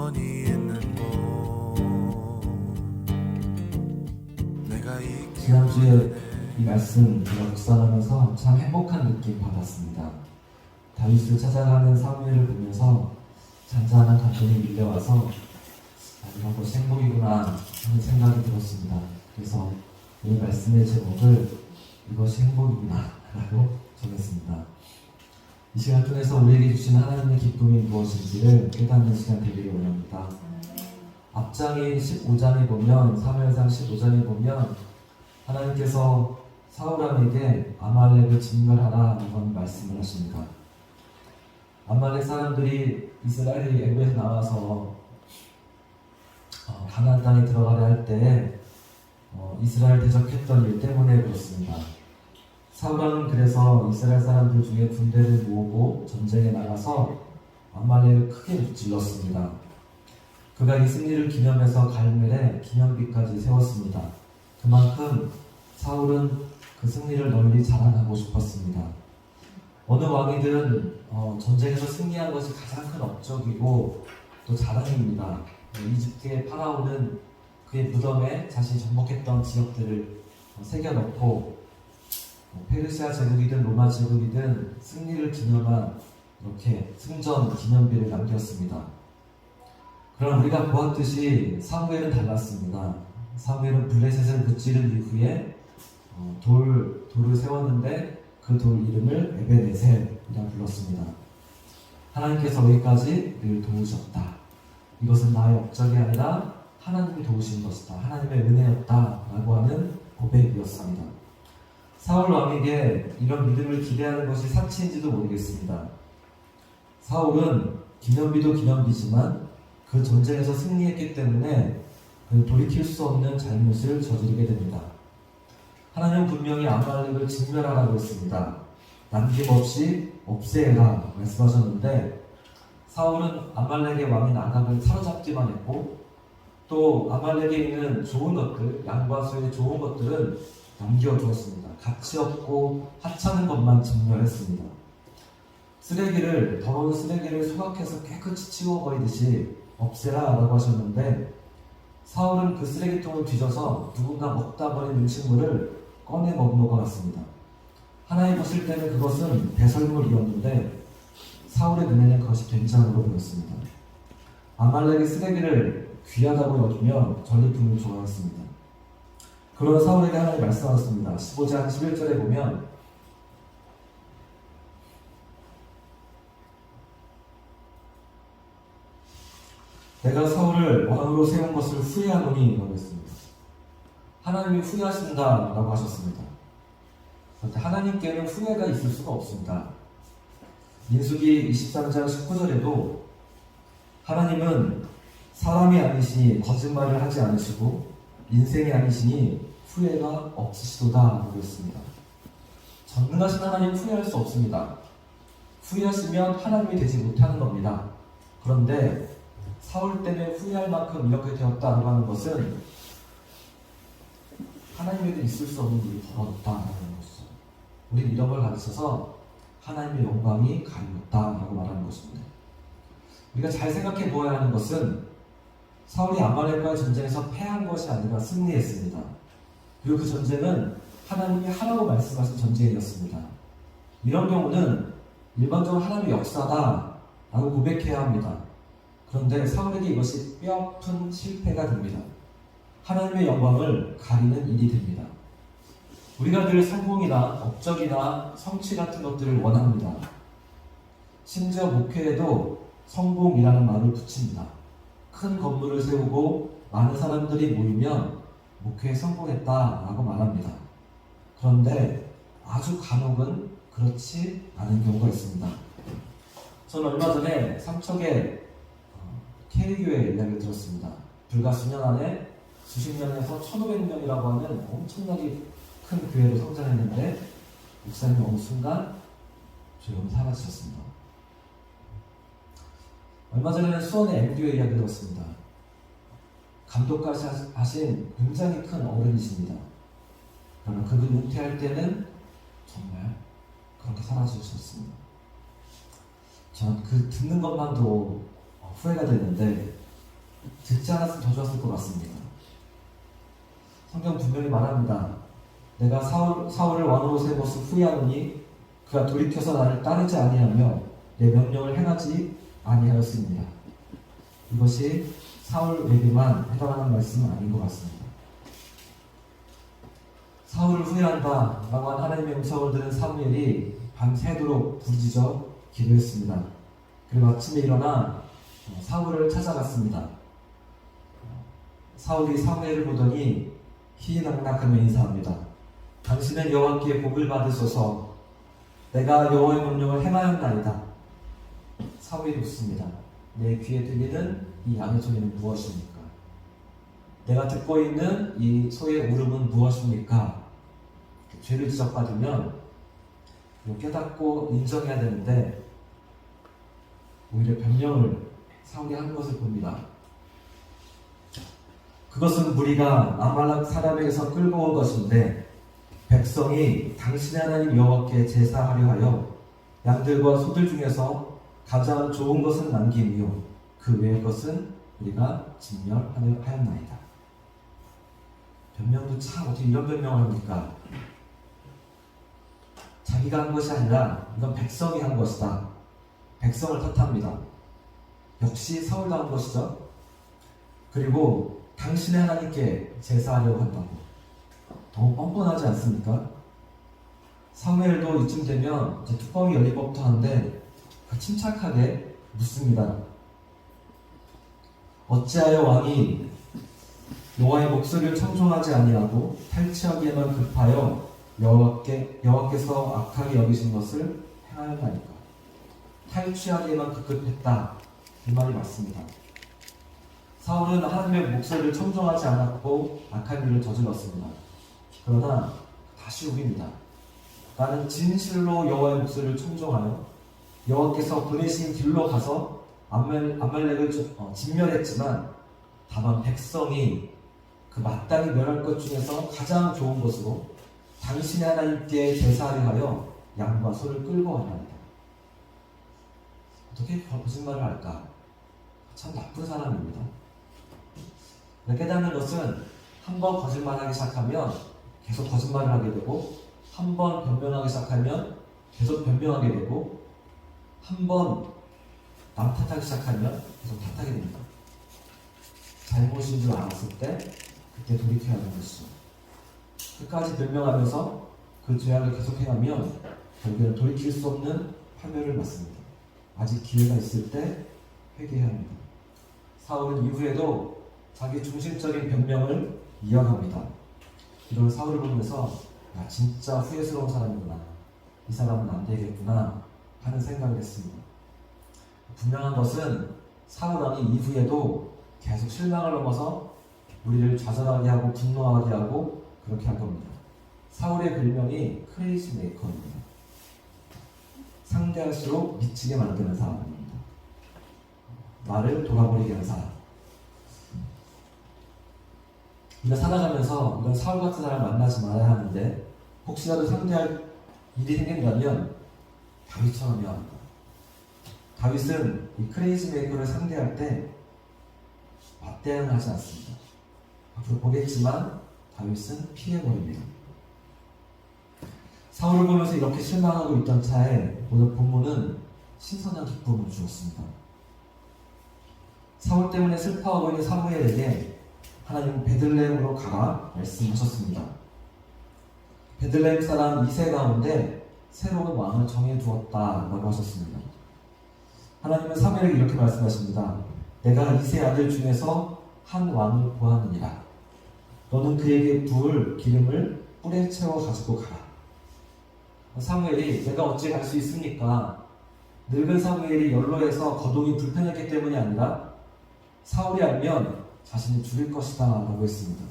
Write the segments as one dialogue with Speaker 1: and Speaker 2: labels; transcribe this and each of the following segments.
Speaker 1: 영원히 있는 곳 내가
Speaker 2: 지난주에 이 말씀 제가 묵상하면서 참 행복한 느낌 받았습니다. 다윗을 찾아가는 사무엘을 보면서 잔잔한 감동이 밀려와서 이런 것이 행복이구나 하는 생각이 들었습니다. 그래서 이 말씀의 제목을 이것이 행복이구나 라고 정했습니다. 이 시간 통해서 우리에게 주신 하나님의 기쁨이 무엇인지를 깨닫는 시간 되기를 원합니다. 앞장이 15장에 보면, 사무엘상 15장에 보면 하나님께서 사울왕에게 아말렉을 진멸하라 라고 말씀을 하십니다. 아말렉 사람들이 이스라엘이 애굽에서 나와서 가나안 땅에 들어가려 할 때 이스라엘 대적했던 일 때문에 그렇습니다. 사울왕은 그래서 이스라엘 사람들 중에 군대를 모으고 전쟁에 나가서 아말렉을 크게 무찔렀습니다. 그가 이 승리를 기념해서 갈멜에 기념비까지 세웠습니다. 그만큼 사울은 그 승리를 널리 자랑하고 싶었습니다. 어느 왕이든 전쟁에서 승리한 것이 가장 큰 업적이고 또 자랑입니다. 이집트의 파라오는 그의 무덤에 자신이 정복했던 지역들을 새겨넣고 페르시아 제국이든 로마 제국이든 승리를 기념한 이렇게 승전 기념비를 남겼습니다. 그러나 우리가 보았듯이 사무엘은 달랐습니다. 사무엘은 블레셋을 무찌른 이후에 돌을 세웠는데 그 돌 이름을 에벤에셀이라 불렀습니다. 하나님께서 여기까지 늘 도우셨다. 이것은 나의 업적이 아니라 하나님이 도우신 것이다. 하나님의 은혜였다 라고 하는 고백이었습니다. 사울 왕에게 이런 믿음을 기대하는 것이 사치인지도 모르겠습니다. 사울은 기념비도 기념비지만 그 전쟁에서 승리했기 때문에 돌이킬 수 없는 잘못을 저지르게 됩니다. 하나님은 분명히 아말렉을 진멸하라고 했습니다. 남김없이 없애라 말씀하셨는데 사울은 아말렉의 왕인 아각을 사로잡기만 했고 또 아말렉에 있는 좋은 것들, 양과 소의 좋은 것들은 남겨두었습니다. 가치 없고 하찮은 것만 진멸했습니다. 더러운 쓰레기를 소각해서 깨끗이 치워버리듯이 없애라 라고 하셨는데 사울은 그 쓰레기통을 뒤져서 누군가 먹다 버린 음식물을 꺼내 먹는 것 같습니다. 하나님 보실 때는 그것은 배설물이었는데 사울의 눈에는 그것이 된장으로 보였습니다. 아말렉의 쓰레기를 귀하다고 여기며 전리품을 좋아했습니다. 그런 사울에게 하나님 말씀하셨습니다. 15장 11절에 보면 내가 사울을 왕으로 세운 것을 후회하노니 라고 했습니다. 하나님이 후회하신다 라고 하셨습니다. 그런데 하나님께는 후회가 있을 수가 없습니다. 민수기 23장 19절에도 하나님은 사람이 아니시니 거짓말을 하지 않으시고 인생이 아니시니 후회가 없으시도다 라고 했습니다. 전능하신 하나님 후회할 수 없습니다. 후회하시면 하나님이 되지 못하는 겁니다. 그런데 사울 때문에 후회할 만큼 이렇게 되었다고 하는 것은 하나님에게 있을 수 없는 일이 벌어졌다라는 것이죠. 우리는 이런 걸 가르쳐서 하나님의 영광이 가리웠다라고 말하는 것입니다. 우리가 잘 생각해 보아야 하는 것은 사울이 아말렉과의 전쟁에서 패한 것이 아니라 승리했습니다. 그리고 그 전쟁은 하나님이 하라고 말씀하신 전쟁이었습니다. 이런 경우는 일반적으로 하나님의 역사다 라고 고백해야 합니다. 그런데 사울에게 이것이 뼈아픈 실패가 됩니다. 하나님의 영광을 가리는 일이 됩니다. 우리가 늘 성공이나 업적이나 성취 같은 것들을 원합니다. 심지어 목회에도 성공이라는 말을 붙입니다. 큰 건물을 세우고 많은 사람들이 모이면 목회에 성공했다라고 말합니다. 그런데 아주 간혹은 그렇지 않은 경우가 있습니다. 저는 얼마 전에 삼척의 K교회 이야기를 들었습니다. 불과 수년 안에 수십 명에서 1,500명이라고 하는 엄청나게 큰 교회로 성장했는데 목사님이 어느 순간 조용히 사라지셨습니다. 얼마 전에는 수원의 M교회 이야기를 들었습니다. 감독까지 하신 굉장히 큰 어른이십니다. 그러나 그분 은퇴할 때는 정말 그렇게 사라지셨습니다. 저는 그 듣는 것만도 후회가 됐는데 듣지 않았으면 더 좋았을 것 같습니다. 성경 분명히 말합니다. 내가 사울을 왕으로 세운 것을 후회하노니 그가 돌이켜서 나를 따르지 아니하며 내 명령을 행하지 아니하였습니다. 이것이 사울에게만 해당하는 말씀은 아닌 것 같습니다. 사울을 후회한다 라고 한 하나님의 음성을 들은 사무엘이 밤새도록 부르짖어 기도했습니다. 그리고 아침에 일어나 사울을 찾아갔습니다. 사울이 사무엘을 보더니 희희낙낙하며 인사합니다. 당신은 여호와께 복을 받으소서. 내가 여호와의 명령을 행하였나이다. 사무엘이 묻습니다. 내 귀에 들리는 이 양의 소리는 무엇입니까? 내가 듣고 있는 이 소의 울음은 무엇입니까? 죄를 지적받으면 깨닫고 인정해야 되는데 오히려 변명을 사울이 한 것을 봅니다. 그것은 무리가 아말렉 사람에게서 끌고 온 것인데 백성이 당신의 하나님 여호와께 제사하려 하여 양들과 소들 중에서 가장 좋은 것은 남김이요 그 외의 것은 우리가 진멸하였나이다. 변명도 참 어떻게 이런 변명을 합니까? 자기가 한 것이 아니라 이건 백성이 한 것이다. 백성을 탓합니다. 역시 사울도 한 것이죠. 그리고 당신의 하나님께 제사하려고 한다고. 너무 뻔뻔하지 않습니까? 사무엘도 이쯤 되면 이제 뚜껑이 열릴 법도 한데 침착하게 묻습니다. 어찌하여 왕이 여호와의 목소리를 청종하지 아니하고 탈취하기에만 급하여 여호와께서 악하게 여기신 것을 행하였나이까. 탈취하기에만 급급했다. 이 말이 맞습니다. 사울은 하나님의 목소리를 청종하지 않았고 악한 일을 저질렀습니다. 그러나 다시 우깁니다. 나는 진실로 여호와의 목소리를 청종하여 여호와께서 보내신 길로 가서 아말렉을 진멸했지만 다만 백성이 그 마땅히 멸할 것 중에서 가장 좋은 것으로 당신의 하나님께 제사를 하여 양과 소를 끌고 왔나이다. 어떻게 거짓말을 할까? 참 나쁜 사람입니다. 깨닫는 것은 한 번 거짓말하기 시작하면 계속 거짓말을 하게 되고 한 번 변명하기 시작하면 계속 변명하게 되고 한 번 남 탓하기 시작하면 계속 탓하게 됩니다. 잘못인 줄 알았을 때 그때 돌이켜야 하는 것이죠. 끝까지 변명하면서 그 죄악을 계속 행하면 결국에는 돌이킬 수 없는 파멸을 맞습니다. 아직 기회가 있을 때 회개해야 합니다. 사울은 이후에도 자기 중심적인 변명을 이어갑니다. 이런 사울을 보면서 야, 진짜 후회스러운 사람이구나. 이 사람은 안 되겠구나 하는 생각을 했습니다. 분명한 것은 사울 왕이 이후에도 계속 실망을 넘어서 우리를 좌절하게 하고 분노하게 하고 그렇게 할 겁니다. 사울의 별명이 크레이지 메이커입니다. 상대할수록 미치게 만드는 사람입니다. 말을 돌아버리게 하는 사람. 우리가 살아가면서 이런 사울 같은 사람을 만나지 말아야 하는데 혹시라도 상대할 일이 생긴다면 다윗처럼 해야 합니다. 다윗은 이 크레이지 메이커를 상대할 때 맞대응하지 않습니다. 앞으로 보겠지만 다윗은 피해버립니다. 사울을 보면서 이렇게 실망하고 있던 차에 오늘 본문은 신선한 기쁨을 주었습니다. 사울 때문에 슬퍼하고 있는 사무엘에게 하나님은 베들레헴으로 가라 말씀하셨습니다. 베들레헴 사람 이세 가운데 새로운 왕을 정해두었다라고 하셨습니다. 하나님은 사무엘에게 이렇게 말씀하십니다. 내가 이세 아들 중에서 한 왕을 보았느니라. 너는 그에게 부을 기름을 뿔에 채워 가지고 가라. 사무엘이 내가 어찌 갈 수 있습니까? 늙은 사무엘이 연로해서 거동이 불편했기 때문이 아니라 사울이 알면 자신이 죽일 것이다 라고 했습니다.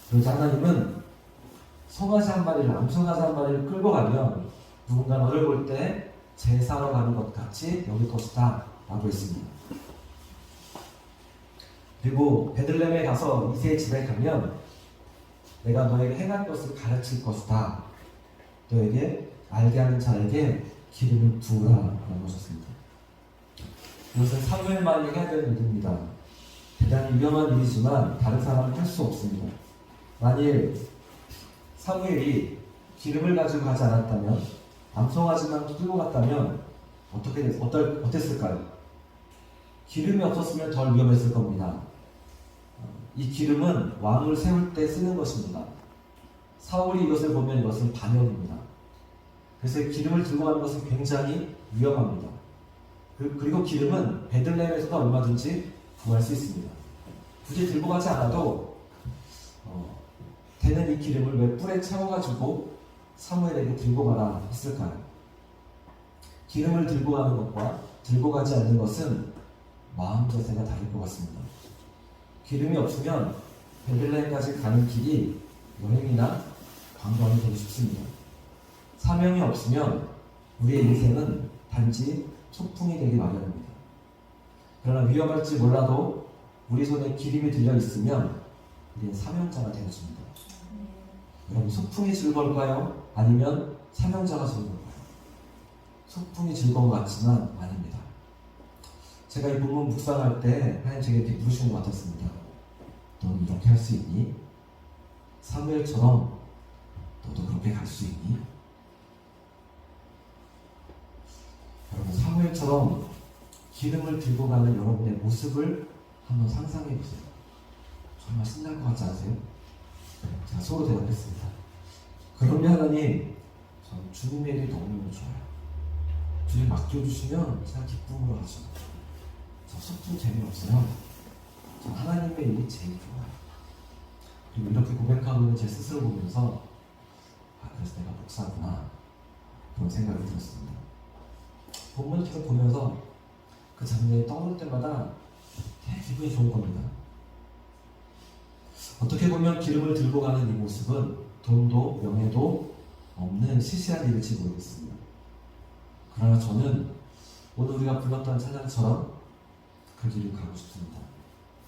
Speaker 2: 그러자 하나님은 송아지 한 마리를, 암송아지 한 마리를 끌고 가면 누군가 너를 볼 때 제사로 가는 것 같이 여길 것이다 라고 했습니다. 그리고 베들레헴에 가서 이세의 집에 가면 내가 너에게 행할 것을 가르칠 것이다. 너에게 알게 하는 자에게 기름을 부으라 라고 하셨습니다. 이것은 사무엘만이 해야 되는 일입니다. 대단히 위험한 일이지만 다른 사람은 할 수 없습니다. 만일 사무엘이 기름을 가지고 가지 않았다면, 암송아지만 끌고 갔다면 어땠을까요? 기름이 없었으면 덜 위험했을 겁니다. 이 기름은 왕을 세울 때 쓰는 것입니다. 사울이 이것을 보면 이것은 반역입니다. 그래서 기름을 들고 가는 것은 굉장히 위험합니다. 그리고 기름은 베들레헴에서도 얼마든지 구할 수 있습니다. 굳이 들고 가지 않아도 되는 이 기름을 왜 뿔에 채워가지고 사무엘에게 들고 가라 했을까요? 기름을 들고 가는 것과 들고 가지 않는 것은 마음 자세가 다를 것 같습니다. 기름이 없으면 베들레헴까지 가는 길이 여행이나 관광이 되기 쉽습니다. 사명이 없으면 우리의 인생은 단지 소풍이 되기 마련입니다. 그러나 위험할지 몰라도 우리 손에 기름이 들려 있으면 우리는 사명자가 되어집니다. 여러분, 소풍이 즐거울까요? 아니면 사명자가 즐거울까요? 소풍이 즐거운 것 같지만 아닙니다. 제가 이 본문 묵상할 때 하나님 제게 이렇게 부르시는 것 같았습니다. 너는 이렇게 할 수 있니? 사무엘처럼 너도 그렇게 갈 수 있니? 여러분, 사무엘처럼 기름을 들고 가는 여러분의 모습을 한번 상상해 보세요. 정말 신날 것 같지 않으세요? 제가 서로 대답했습니다. 그럼요 하나님, 저는 주님의 일이 너무너무 좋아요. 주님 맡겨주시면 제가 기쁨으로 하죠. 저 소품 재미없어요. 저 하나님의 일이 제일 좋아요. 그리고 이렇게 고백하고 있는 제 스스로 보면서 그래서 내가 목사구나, 그런 생각이 들었습니다. 본문을 계속 보면서 그 장면이 떠오를 때마다 되게 기분이 좋은 겁니다. 어떻게 보면 기름을 들고 가는 이 모습은 돈도 명예도 없는 시시한 일일지 모르겠습니다. 그러나 저는 오늘 우리가 불렀던 찬양처럼 그 길을 가고 싶습니다.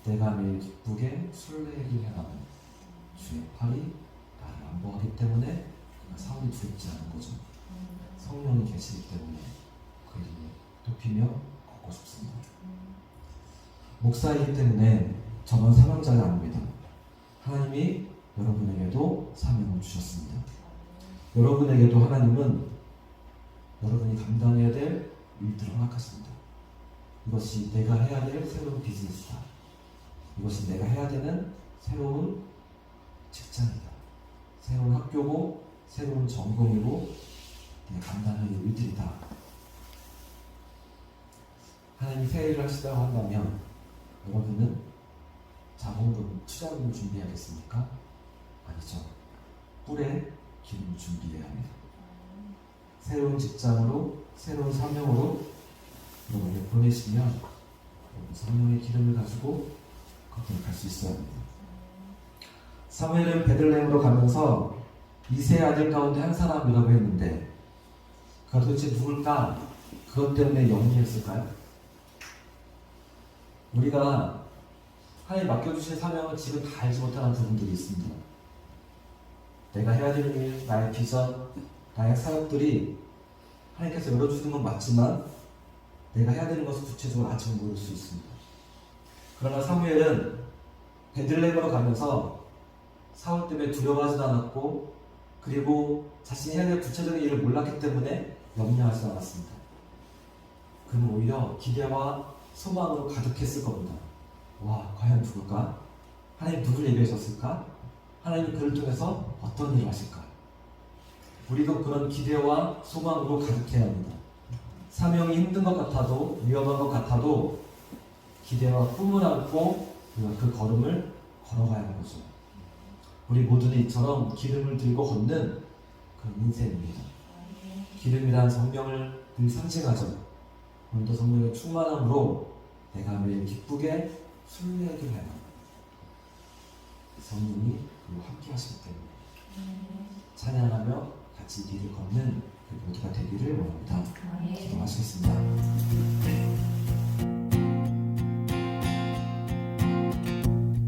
Speaker 2: 내가 매일 기쁘게 순례길 행하면 주의 팔이 나를 안보하기 때문에 내가 사울이 두렵지 않은 거죠. 성령이 계시기 때문에 그 이름을 높이며 걷고 싶습니다. 목사이기 때문에 저만 사명자가 아닙니다. 하나님이 여러분에게도 사명을 주셨습니다. 여러분에게도 하나님은 여러분이 감당해야 될 일들을 허락하십니다. 이것이 내가 해야 될 새로운 비즈니스다. 이것이 내가 해야 되는 새로운 직장이다. 새로운 학교고 새로운 전공이고 내가 감당할 일들이다. 하나님이 새 일을 하시다고 한다면 여러분은 자본금, 투자금을 준비해야겠습니까? 아니죠. 뿔에 기름을 준비해야 합니다. 새로운 직장으로, 새로운 사명으로 여러분을 보내시면 여러분 성령의 기름을 가지고 거기에 갈 수 있어야 합니다. 사무엘은 베들레헴으로 가면서 이세 아들 가운데 한 사람이라고 했는데 그가 도대체 누굴까? 그것 때문에 영리했을까요? 우리가 하나님 맡겨주신 사명을 지금 다 알지 못하는 부분들이 있습니다. 내가 해야 되는 일, 나의 비전, 나의 사역들이 하나님께서 열어주시는 건 맞지만 내가 해야 되는 것을 구체적으로 아직 모를 수 있습니다. 그러나 사무엘은 베들레헴으로 가면서 사울 때문에 두려워하지도 않았고 그리고 자신이 해야 될 구체적인 일을 몰랐기 때문에 염려하지 않았습니다. 그는 오히려 기대와 소망으로 가득했을 겁니다. 와, 과연 누굴까? 하나님 누굴 예비하셨을까? 하나님 그를 통해서 어떤 일을 하실까? 우리도 그런 기대와 소망으로 가득해야 합니다. 사명이 힘든 것 같아도 위험한 것 같아도 기대와 꿈을 안고 우리가 그 걸음을 걸어가야 하는 거죠. 우리 모두는 이처럼 기름을 들고 걷는 그런 인생입니다. 기름이란 성령을 늘 상징하죠. 오늘도 성령의 충만함으로 내가 매일 기쁘게 순례하길 해요. 성령이 그리고 함께 하시기 때문에 찬양하며 같이 길을 걷는 그 모두가 되기를 원합니다. 기도하시겠습니다.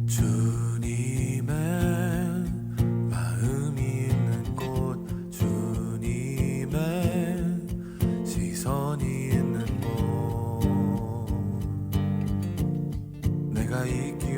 Speaker 1: 주님의 마음이 있는 곳, 주님의 시선이 있는 곳, 내가 내가 있기를